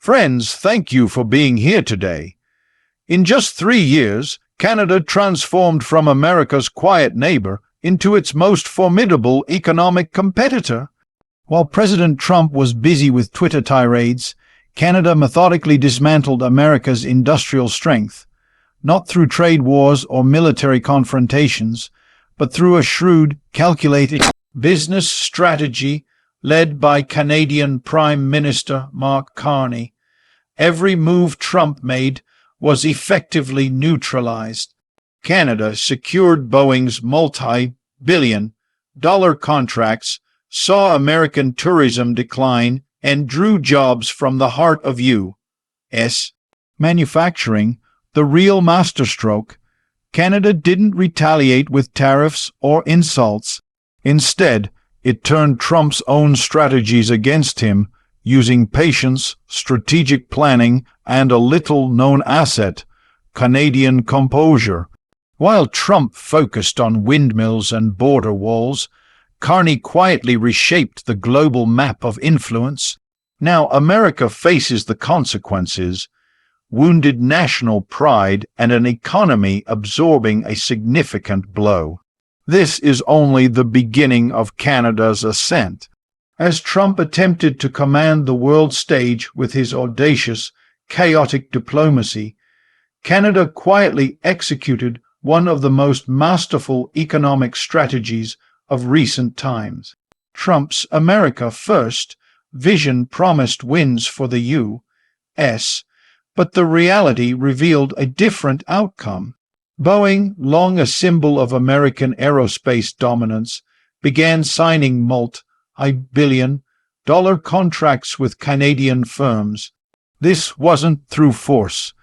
Friends, thank you for being here today. In just 3 years, Canada transformed from America's quiet neighbor into its most formidable economic competitor. While President Trump was busy with Twitter tirades, Canada methodically dismantled America's industrial strength, not through trade wars or military confrontations, but through a shrewd, calculated business strategy led by Canadian Prime Minister Mark Carney. Every move Trump made was effectively neutralized. Canada secured Boeing's multi-billion-dollar contracts, saw American tourism decline, and drew jobs from the heart of U.S. manufacturing, the real masterstroke. Canada didn't retaliate with tariffs or insults. Instead, it turned Trump's own strategies against him, using patience, strategic planning, and a little-known asset, Canadian composure. While Trump focused on windmills and border walls, Carney quietly reshaped the global map of influence. Now America faces the consequences: wounded national pride and an economy absorbing a significant blow. This is only the beginning of Canada's ascent. As Trump attempted to command the world stage with his audacious, chaotic diplomacy, Canada quietly executed one of the most masterful economic strategies of recent times. Trump's America First vision promised wins for the U.S., but the reality revealed a different outcome. Boeing, long a symbol of American aerospace dominance, began signing multi-billion-dollar contracts with Canadian firms. This wasn't through force.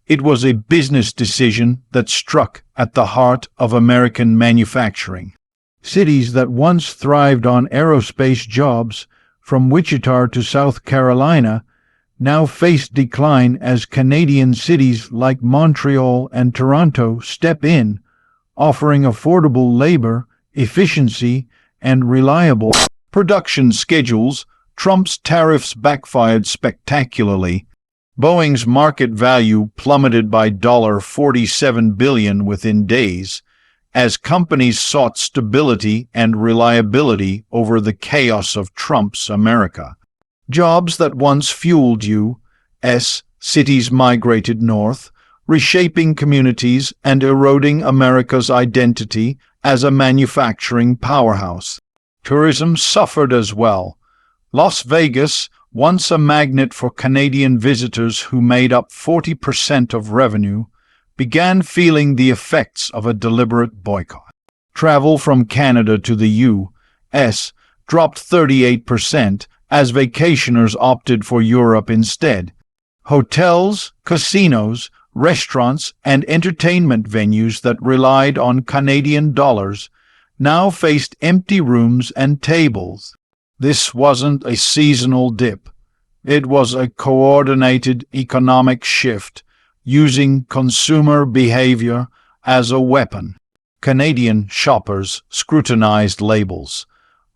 It was a business decision that struck at the heart of American manufacturing. Cities that once thrived on aerospace jobs, from Wichita to South Carolina, now faced decline as Canadian cities like Montreal and Toronto step in, offering affordable labor, efficiency, and reliable production schedules. Trump's tariffs backfired spectacularly. Boeing's market value plummeted by $47 billion within days, as companies sought stability and reliability over the chaos of Trump's America. Jobs that once fueled U.S. cities migrated north, reshaping communities and eroding America's identity as a manufacturing powerhouse. Tourism suffered as well. Las Vegas, once a magnet for Canadian visitors who made up 40% of revenue, began feeling the effects of a deliberate boycott. Travel from Canada to the U.S. dropped 38%, as vacationers opted for Europe instead. Hotels, casinos, restaurants, and entertainment venues that relied on Canadian dollars now faced empty rooms and tables. This wasn't a seasonal dip. It was a coordinated economic shift, using consumer behavior as a weapon. Canadian shoppers scrutinized labels,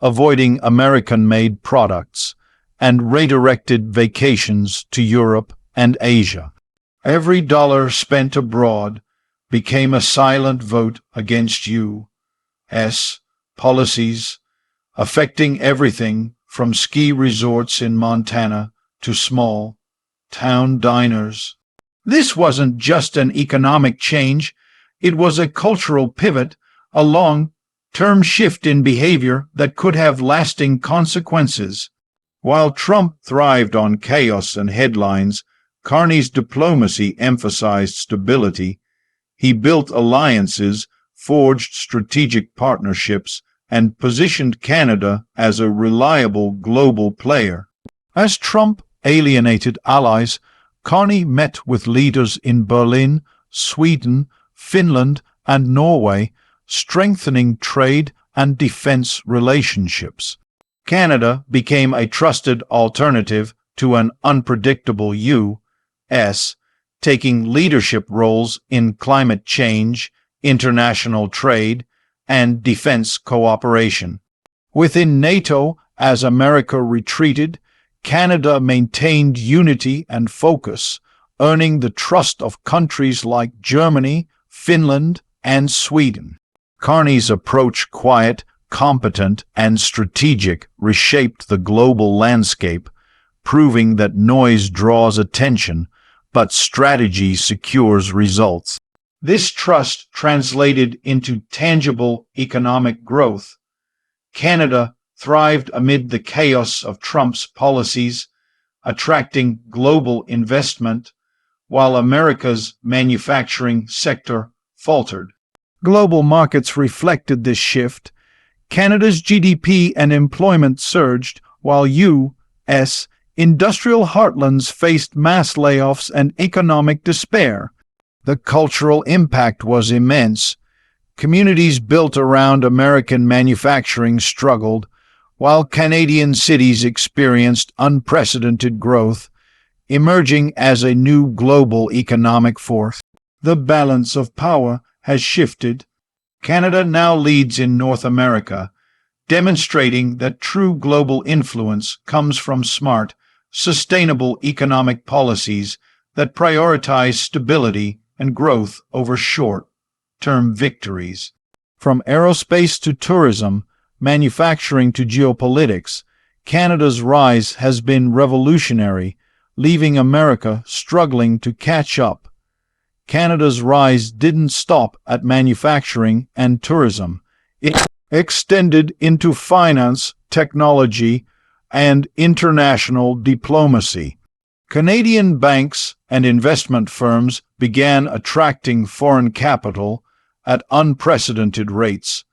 avoiding American-made products, and redirected vacations to Europe and Asia. Every dollar spent abroad became a silent vote against U.S. policies, affecting everything from ski resorts in Montana to small town diners. This wasn't just an economic change, it was a cultural pivot, a long-term shift in behavior that could have lasting consequences. While Trump thrived on chaos and headlines, Carney's diplomacy emphasized stability. He built alliances, forged strategic partnerships, and positioned Canada as a reliable global player. As Trump alienated allies, Carney met with leaders in Berlin, Sweden, Finland, and Norway, strengthening trade and defense relationships. Canada became a trusted alternative to an unpredictable U.S., taking leadership roles in climate change, international trade, and defense cooperation. Within NATO, as America retreated, Canada maintained unity and focus, earning the trust of countries like Germany, Finland, and Sweden. Carney's approach, quiet, competent, and strategic, reshaped the global landscape, proving that noise draws attention, but strategy secures results. This trust translated into tangible economic growth. Canada thrived amid the chaos of Trump's policies, attracting global investment, while America's manufacturing sector faltered. Global markets reflected this shift. Canada's GDP and employment surged, while U.S. industrial heartlands faced mass layoffs and economic despair. The cultural impact was immense. Communities built around American manufacturing struggled, while Canadian cities experienced unprecedented growth, emerging as a new global economic force. The balance of power has shifted. Canada now leads in North America, demonstrating that true global influence comes from smart, sustainable economic policies that prioritize stability and growth over short-term victories. From aerospace to tourism, manufacturing to geopolitics, Canada's rise has been revolutionary, leaving America struggling to catch up. Canada's rise didn't stop at manufacturing and tourism. It extended into finance, technology, and international diplomacy. Canadian banks and investment firms began attracting foreign capital at unprecedented rates,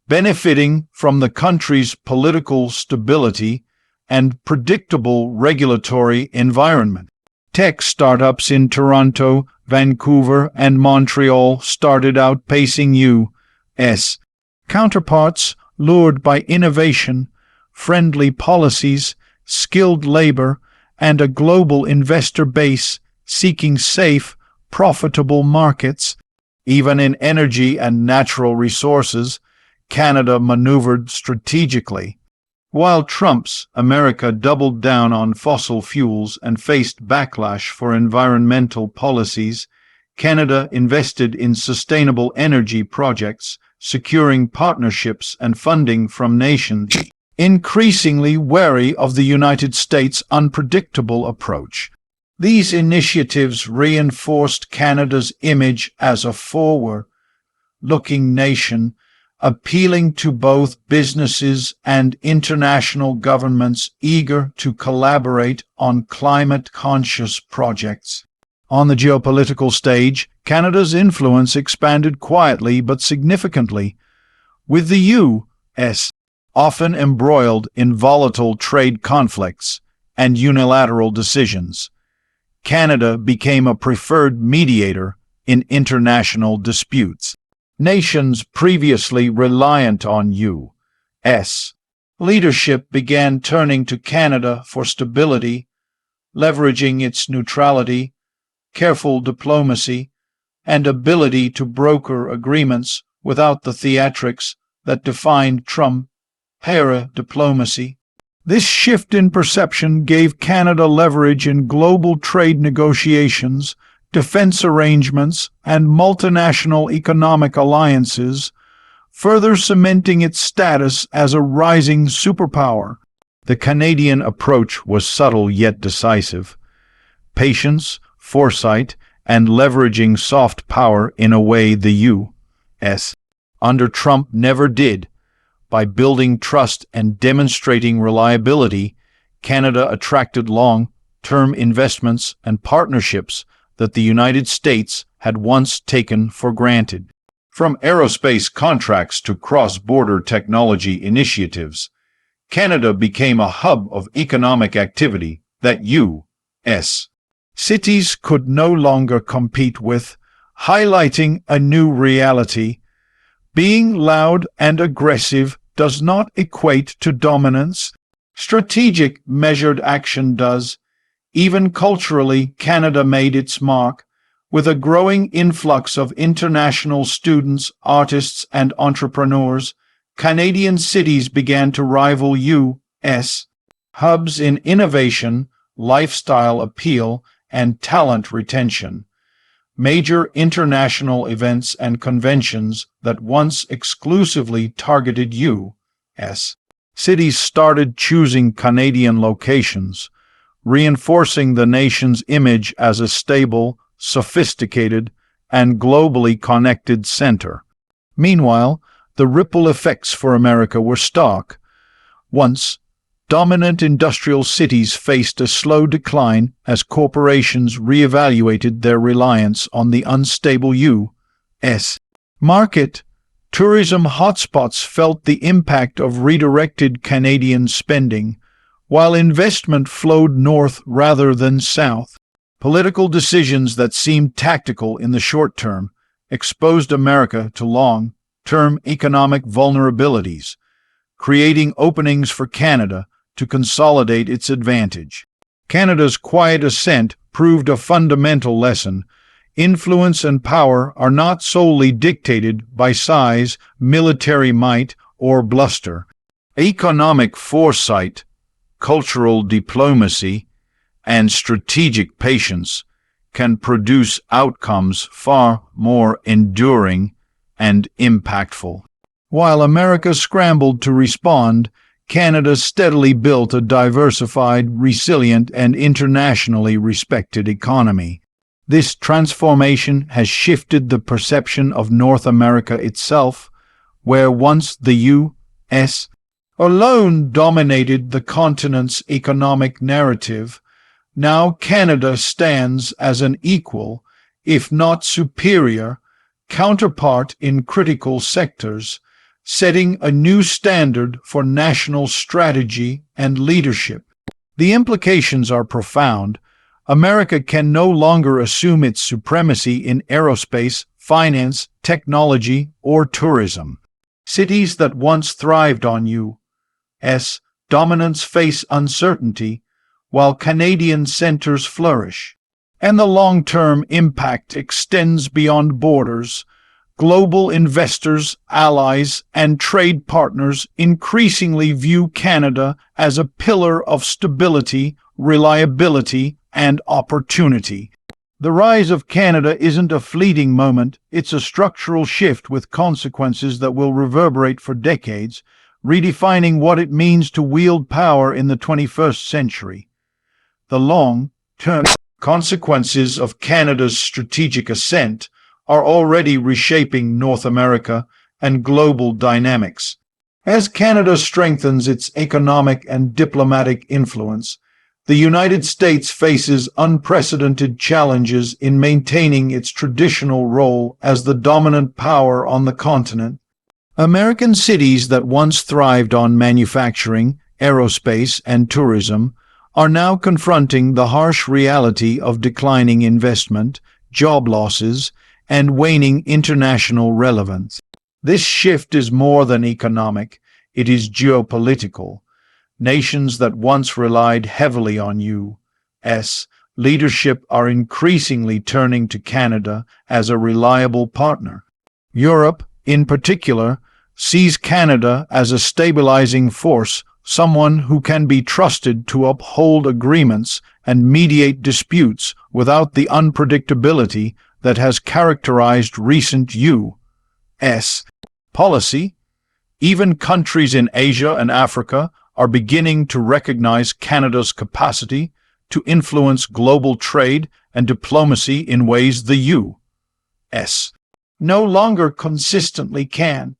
benefiting from the country's political stability and predictable regulatory environment. Tech startups in Toronto, Vancouver, and Montreal started outpacing U.S. counterparts, lured by innovation, friendly policies, skilled labor, and a global investor base seeking safe, profitable markets. Even in energy and natural resources, Canada maneuvered strategically. While Trump's America doubled down on fossil fuels and faced backlash for environmental policies, Canada invested in sustainable energy projects, securing partnerships and funding from nations increasingly wary of the United States' unpredictable approach. These initiatives reinforced Canada's image as a forward-looking nation, appealing to both businesses and international governments eager to collaborate on climate-conscious projects. On the geopolitical stage, Canada's influence expanded quietly but significantly, with the U.S. often embroiled in volatile trade conflicts and unilateral decisions. Canada became a preferred mediator in international disputes. Nations previously reliant on U.S. leadership began turning to Canada for stability, leveraging its neutrality, careful diplomacy, and ability to broker agreements without the theatrics that defined Trump-era diplomacy. This shift in perception gave Canada leverage in global trade negotiations, defense arrangements, and multinational economic alliances, further cementing its status as a rising superpower. The Canadian approach was subtle yet decisive. Patience, foresight, and leveraging soft power in a way the U.S. under Trump never did. By building trust and demonstrating reliability, Canada attracted long-term investments and partnerships that the United States had once taken for granted. From aerospace contracts to cross-border technology initiatives, Canada became a hub of economic activity that U.S. cities could no longer compete with, highlighting a new reality. Being loud and aggressive does not equate to dominance. Strategic, measured action does. Even culturally, Canada made its mark. With a growing influx of international students, artists, and entrepreneurs, Canadian cities began to rival U.S. hubs in innovation, lifestyle appeal, and talent retention. Major international events and conventions that once exclusively targeted U.S. cities started choosing Canadian locations, reinforcing the nation's image as a stable, sophisticated, and globally connected center. Meanwhile, the ripple effects for America were stark. Once dominant industrial cities faced a slow decline as corporations reevaluated their reliance on the unstable U.S. market. Tourism hotspots felt the impact of redirected Canadian spending, while investment flowed north rather than south. Political decisions that seemed tactical in the short term exposed America to long-term economic vulnerabilities, creating openings for Canada to consolidate its advantage. Canada's quiet ascent proved a fundamental lesson. Influence and power are not solely dictated by size, military might, or bluster. Economic foresight, cultural diplomacy, and strategic patience can produce outcomes far more enduring and impactful. While America scrambled to respond, Canada steadily built a diversified, resilient, and internationally respected economy. This transformation has shifted the perception of North America itself, where once the U.S. alone dominated the continent's economic narrative. Now Canada stands as an equal, if not superior, counterpart in critical sectors, setting a new standard for national strategy and leadership. The implications are profound. America can no longer assume its supremacy in aerospace, finance, technology, or tourism. Cities that once thrived on U.S. dominance face uncertainty, while Canadian centers flourish. And the long-term impact extends beyond borders. Global investors, allies, and trade partners increasingly view Canada as a pillar of stability, reliability, and opportunity. The rise of Canada isn't a fleeting moment, it's a structural shift with consequences that will reverberate for decades, redefining what it means to wield power in the 21st century. The long-term consequences of Canada's strategic ascent are already reshaping North America and global dynamics. As Canada strengthens its economic and diplomatic influence, the United States faces unprecedented challenges in maintaining its traditional role as the dominant power on the continent. American cities that once thrived on manufacturing, aerospace, and tourism are now confronting the harsh reality of declining investment, job losses, and waning international relevance. This shift is more than economic, it is geopolitical. Nations that once relied heavily on U.S. leadership are increasingly turning to Canada as a reliable partner. Europe, in particular, sees Canada as a stabilizing force, someone who can be trusted to uphold agreements and mediate disputes without the unpredictability that has characterized recent U.S. policy. Even countries in Asia and Africa are beginning to recognize Canada's capacity to influence global trade and diplomacy in ways the U.S. no longer consistently can.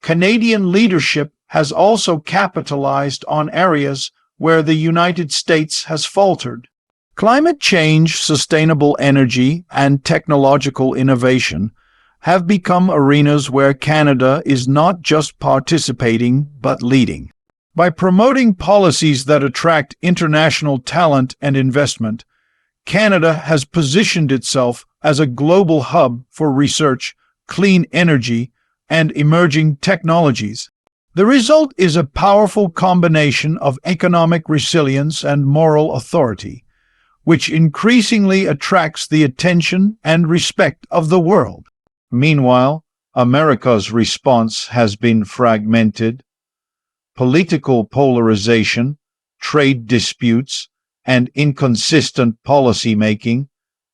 Canadian leadership has also capitalized on areas where the United States has faltered. Climate change, sustainable energy, and technological innovation have become arenas where Canada is not just participating but leading. By promoting policies that attract international talent and investment, Canada has positioned itself as a global hub for research, clean energy, and emerging technologies. The result is a powerful combination of economic resilience and moral authority, which increasingly attracts the attention and respect of the world. Meanwhile, America's response has been fragmented. Political polarization, trade disputes, and inconsistent policy making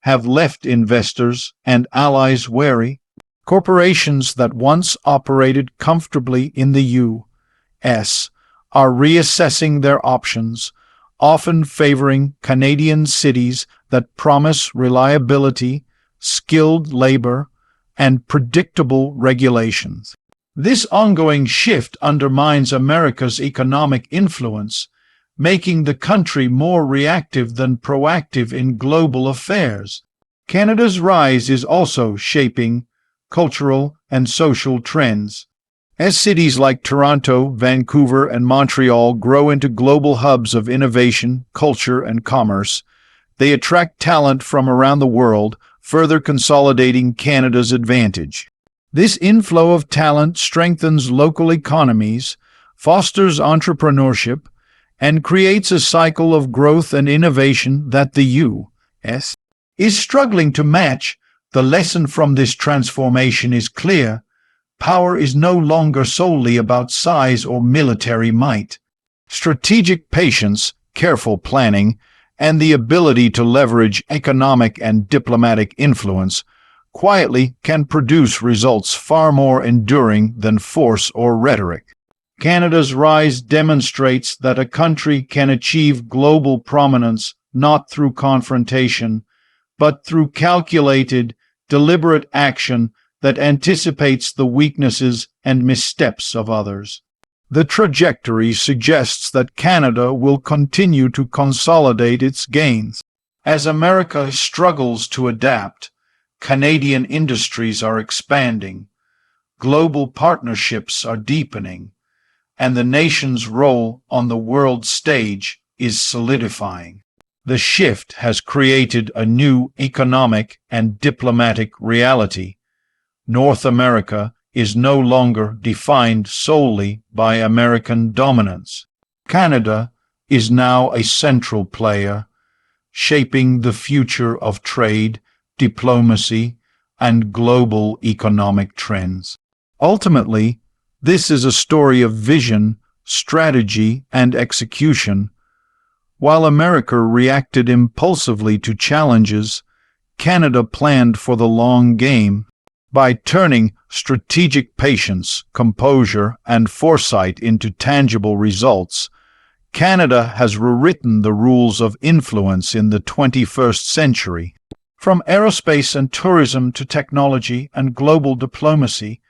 have left investors and allies wary. Corporations that once operated comfortably in the U.S. are reassessing their options, often favoring Canadian cities that promise reliability, skilled labor, and predictable regulations. This ongoing shift undermines America's economic influence, making the country more reactive than proactive in global affairs. Canada's rise is also shaping cultural and social trends. As cities like Toronto, Vancouver, and Montreal grow into global hubs of innovation, culture, and commerce, they attract talent from around the world, further consolidating Canada's advantage. This inflow of talent strengthens local economies, fosters entrepreneurship, and creates a cycle of growth and innovation that the U.S. is struggling to match. The lesson from this transformation is clear. Power is no longer solely about size or military might. Strategic patience, careful planning, and the ability to leverage economic and diplomatic influence quietly can produce results far more enduring than force or rhetoric. Canada's rise demonstrates that a country can achieve global prominence not through confrontation, but through calculated, deliberate action that anticipates the weaknesses and missteps of others. The trajectory suggests that Canada will continue to consolidate its gains. As America struggles to adapt, Canadian industries are expanding, global partnerships are deepening, and the nation's role on the world stage is solidifying. The shift has created a new economic and diplomatic reality. North America is no longer defined solely by American dominance. Canada is now a central player, shaping the future of trade, diplomacy, and global economic trends. Ultimately, this is a story of vision, strategy, and execution. While America reacted impulsively to challenges, Canada planned for the long game. By turning strategic patience, composure, and foresight into tangible results, Canada has rewritten the rules of influence in the 21st century. From aerospace and tourism to technology and global diplomacy,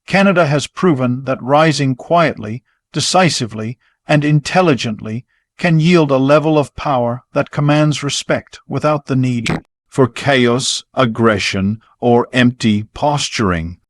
Canada has proven that rising quietly, decisively, and intelligently can yield a level of power that commands respect without the need for chaos, aggression, or empty posturing.